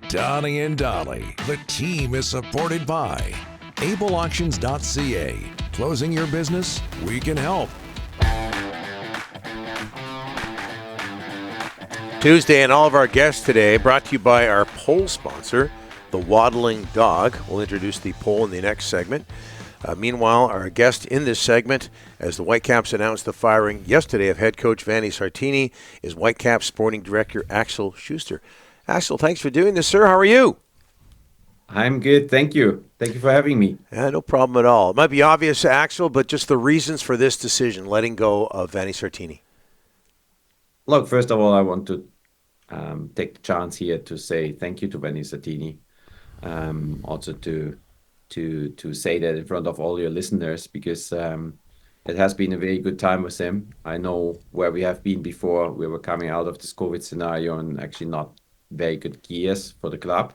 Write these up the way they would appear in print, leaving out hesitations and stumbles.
Donnie and Dolly. The team is supported by ableauctions.ca. Closing your business? We can help. Tuesday, and all of our guests today brought to you by our poll sponsor, the Waddling Dog. We'll introduce the poll in the next segment. Meanwhile, our guest in this segment, as the Whitecaps announced the firing yesterday of head coach Vanni Sartini, is Whitecaps sporting director Axel Schuster. Axel, thanks for doing this, sir. How are you? I'm good, thank you. Thank you for having me. No problem at all. It might be obvious, Axel, but just the reasons for this decision, letting go of Vanni Sartini. Look, first of all, I want to take the chance here to say thank you to Vanni Sartini. Also to say that in front of all your listeners, because it has been a very good time with him. I know where we have been before. We were coming out of this COVID scenario and actually not very good years for the club.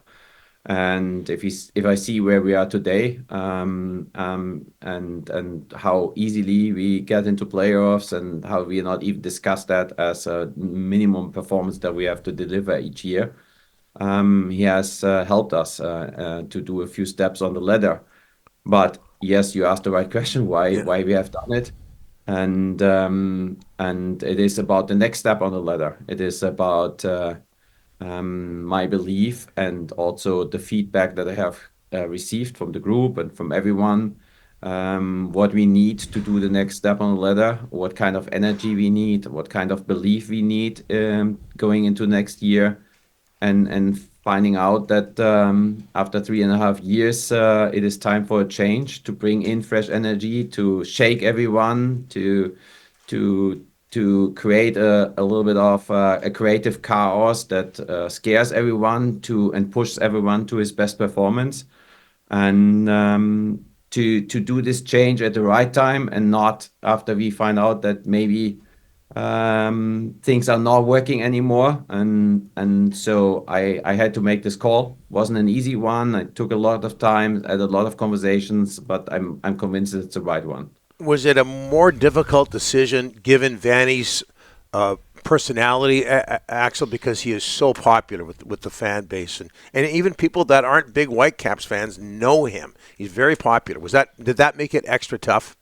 And if I see where we are today, and how easily we get into playoffs, and how we not even discuss that as a minimum performance that we have to deliver each year, he has helped us to do a few steps on the ladder. But yes, you asked the right question, why we have done it, and it is about the next step on the ladder. It is about my belief, and also the feedback that I have received from the group and from everyone, what we need to do the next step on the ladder, what kind of energy we need, what kind of belief we need going into next year, and finding out that after 3.5 years, it is time for a change, to bring in fresh energy, to shake everyone, to create a little bit of a creative chaos that scares everyone and pushes everyone to his best performance, and to do this change at the right time, and not after we find out that maybe things are not working anymore. And so I had to make this call. Wasn't an easy one. It took a lot of time, had a lot of conversations, but I'm convinced it's the right one. Was it a more difficult decision given Vanni's personality, Axel, because he is so popular with the fan base, and even people that aren't big Whitecaps fans know him? He's very popular. Did that make it extra tough?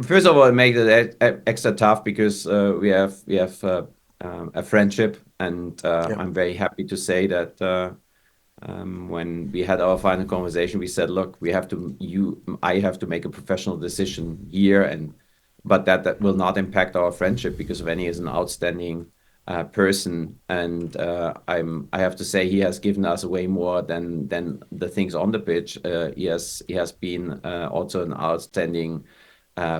First of all, it made it extra tough because we have a friendship, and I'm very happy to say that when we had our final conversation, we said, look, I have to make a professional decision here, but that will not impact our friendship, because Vanni is an outstanding person, and I have to say he has given us way more than the things on the pitch. He has been also an outstanding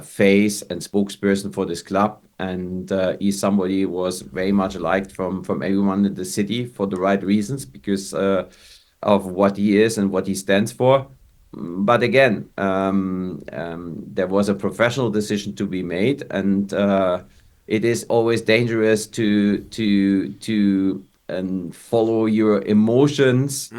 face and spokesperson for this club, and he's somebody who was very much liked from everyone in the city for the right reasons, because of what he is and what he stands for. But again, there was a professional decision to be made, and it is always dangerous to follow your emotions.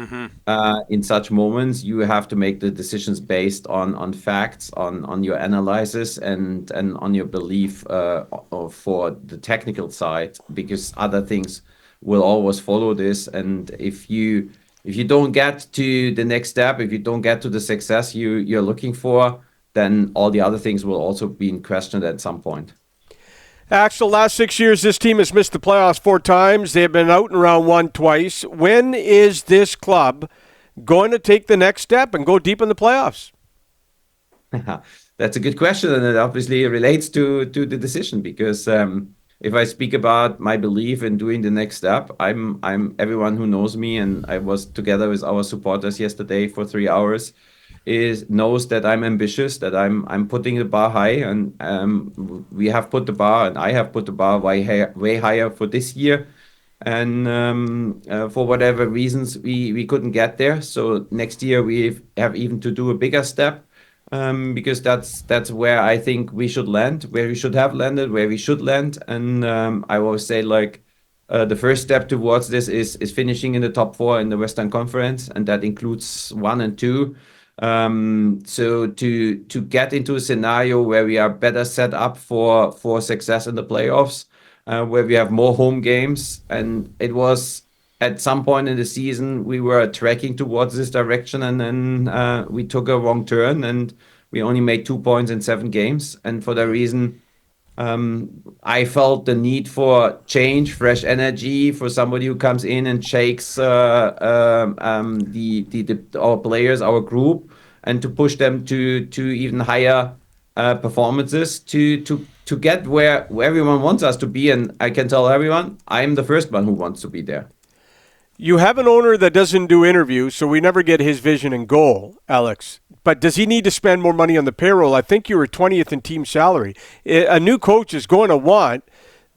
In such moments. You have to make the decisions based on facts, on your analysis, and on your belief for the technical side, because other things will always follow this. And if you don't get to the next step, if you don't get to the success you're looking for, then all the other things will also be in question at some point. Axel, last 6 years, this team has missed the playoffs 4 times. They've been out in round 1 twice. When is this club going to take the next step and go deep in the playoffs? That's a good question, and it obviously relates to the decision, because if I speak about my belief in doing the next step, I'm everyone who knows me, and I was together with our supporters yesterday for 3 hours, knows that I'm ambitious, that I'm putting the bar high, and we have put the bar, and I have put the bar way higher for this year, and for whatever reasons we couldn't get there. So next year we have even to do a bigger step, because that's where I think we should land, where we should have landed, where we should land. And I always say, like, the first step towards this is finishing in the top 4 in the Western Conference, and that includes 1 and 2. So to get into a scenario where we are better set up for success in the playoffs, where we have more home games, and it was at some point in the season, we were tracking towards this direction, and then we took a wrong turn, and we only made 2 points in 7 games. And for that reason, I felt the need for change, fresh energy, for somebody who comes in and shakes our players, our group, and to push them to even higher performances to get where everyone wants us to be. And I can tell everyone, I'm the first one who wants to be there. You have an owner that doesn't do interviews, so we never get his vision and goal, Alex. But does he need to spend more money on the payroll? I think you were 20th in team salary. A new coach is going to want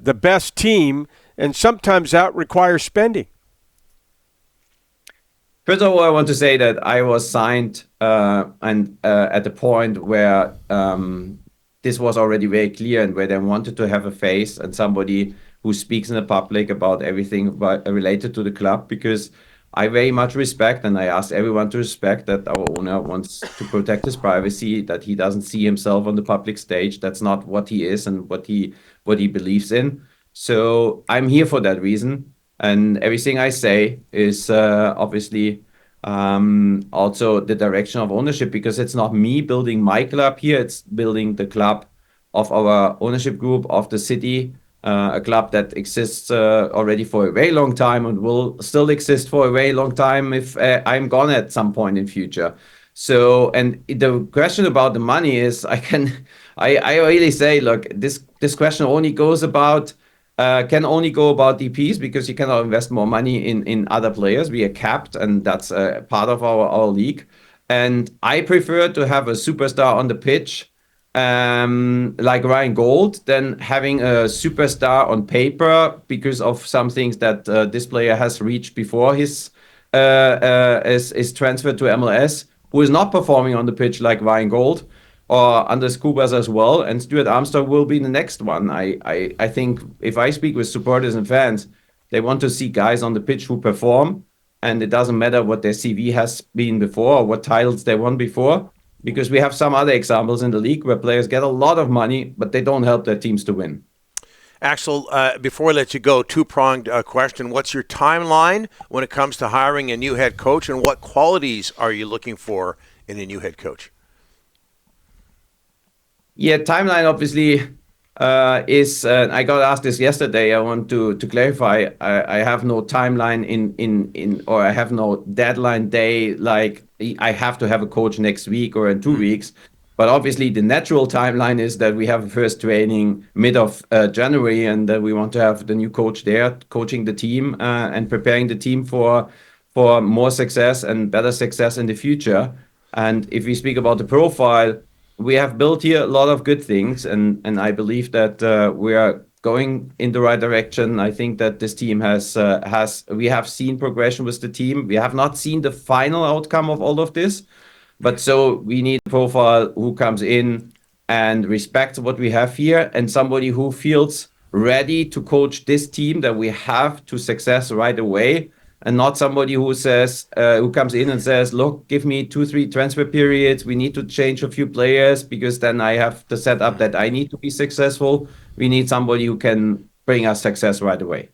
the best team, and sometimes that requires spending. First of all, I want to say that I was signed at the point where this was already very clear, and where they wanted to have a face and somebody who speaks in the public about everything related to the club, because I very much respect, and I ask everyone to respect, that our owner wants to protect his privacy, that he doesn't see himself on the public stage. That's not what he is and what he believes in. So I'm here for that reason. And everything I say is obviously also the direction of ownership, because it's not me building my club here. It's building the club of our ownership group, of the city, a club that exists already for a very long time and will still exist for a very long time if I'm gone at some point in future. So, and the question about the money is, I really say, look, this question only goes about, can only go about DPs, because you cannot invest more money in other players. We are capped, and that's part of our league. And I prefer to have a superstar on the pitch, like Ryan Gold, than having a superstar on paper because of some things that this player has reached before his transfer to MLS, who is not performing on the pitch like Ryan Gold, or Anders Kubas as well. And Stuart Armstrong will be the next one. I think if I speak with supporters and fans, they want to see guys on the pitch who perform, and it doesn't matter what their CV has been before or what titles they won before. Because we have some other examples in the league where players get a lot of money, but they don't help their teams to win. Axel, before I let you go, two-pronged question. What's your timeline when it comes to hiring a new head coach, and what qualities are you looking for in a new head coach? Yeah, timeline obviously is, I got asked this yesterday. I want to clarify. I have no timeline or I have no deadline day, like I have to have a coach next week or in 2 weeks. But obviously the natural timeline is that we have a first training mid of January, and we want to have the new coach there coaching the team and preparing the team for more success and better success in the future. And if we speak about the profile, we have built here a lot of good things, and I believe that we are going in the right direction. I think that this team we have seen progression with the team. We have not seen the final outcome of all of this, but so we need a profile who comes in and respects what we have here, and somebody who feels ready to coach this team that we have to success right away. And not somebody who says, who comes in and says, look, give me 2-3 transfer periods. We need to change a few players because then I have the setup that I need to be successful. We need somebody who can bring us success right away.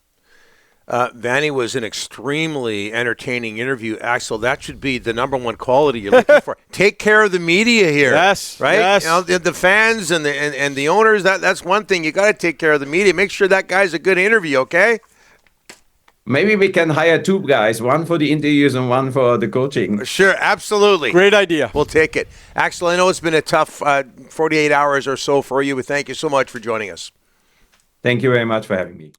Vanni was an extremely entertaining interview. Axel, that should be the number one quality you're looking for. Take care of the media here. Yes, right? Yes. You know, the fans and the owners, that's one thing. You got to take care of the media. Make sure that guy's a good interview, okay? Maybe we can hire 2 guys, one for the interviews and one for the coaching. Sure, absolutely. Great idea. We'll take it. Axel, I know it's been a tough 48 hours or so for you, but thank you so much for joining us. Thank you very much for having me.